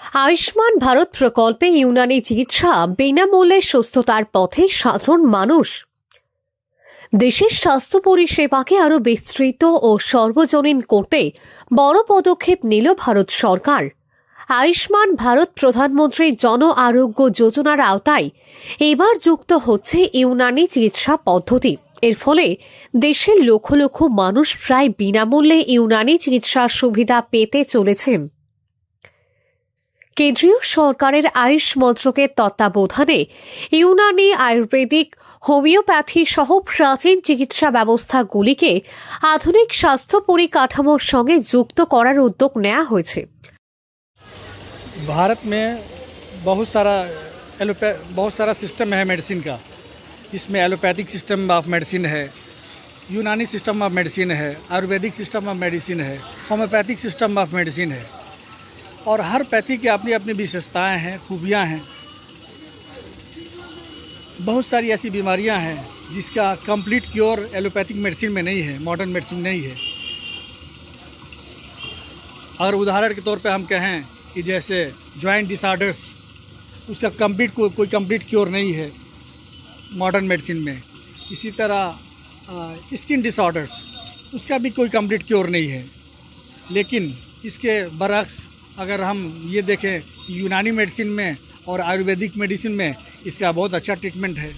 আয়ুষ্মান ভারত প্রকল্পে ইউনানি চিকিৎসা বিনামূল্যে সুস্থতার পথে সাধারণ মানুষ। দেশের স্বাস্থ্য পরিষেবাকে আরও বিস্তৃত ও সর্বজনীন করতে বড় পদক্ষেপ নিল ভারত সরকার। আয়ুষ্মান ভারত প্রধানমন্ত্রী জন আরোগ্য যোজনার আওতায় এবার যুক্ত হচ্ছে ইউনানি চিকিৎসা পদ্ধতি। এর ফলে দেশের লক্ষ লক্ষ মানুষ প্রায় বিনামূল্যে ইউনানি চিকিৎসার সুবিধা পেতে চলেছেন। কেন্দ্রীয় সরকারের আয়ুষ মন্ত্রকের তত্ত্বাবধানে ইউনানি, আয়ুর্বেদিক, হোমিওপ্যাথি সহ প্রাচীন চিকিৎসা ব্যবস্থাগুলিকে আধুনিক স্বাস্থ্য পরিকাঠামোর সঙ্গে যুক্ত করার উদ্যোগ নেওয়া হয়েছে। भारत में बहुत सारा सिस्टम है मेडिसिन का, जिसमें एलोपैथिक सिस्टम ऑफ मेडिसिन है, यूनानी सिस्टम ऑफ मेडिसिन है, आयुर्वेदिक सिस्टम ऑफ मेडिसिन है, होम्योपैथिक सिस्टम ऑफ मेडिसिन है। और हर पैथी की अपनी अपनी विशेषताएं हैं, खूबियां हैं। बहुत सारी ऐसी बीमारियां हैं जिसका कंप्लीट क्योर एलोपैथिक मेडिसिन में नहीं है, मॉडर्न मेडिसिन नहीं है। अगर उदाहरण के तौर पे हम कहें कि जैसे जॉइंट डिसऑर्डर्स, उसका कोई कंप्लीट क्योर नहीं है मॉडर्न मेडिसिन में। इसी तरह स्किन डिसऑर्डर्स, उसका भी कोई कंप्लीट क्योर नहीं है। लेकिन इसके बरअक्स अगर हम ये देखें, यूनानी मेडिसिन में और आयुर्वेदिक मेडिसिन में इसका बहुत अच्छा ट्रीटमेंट है।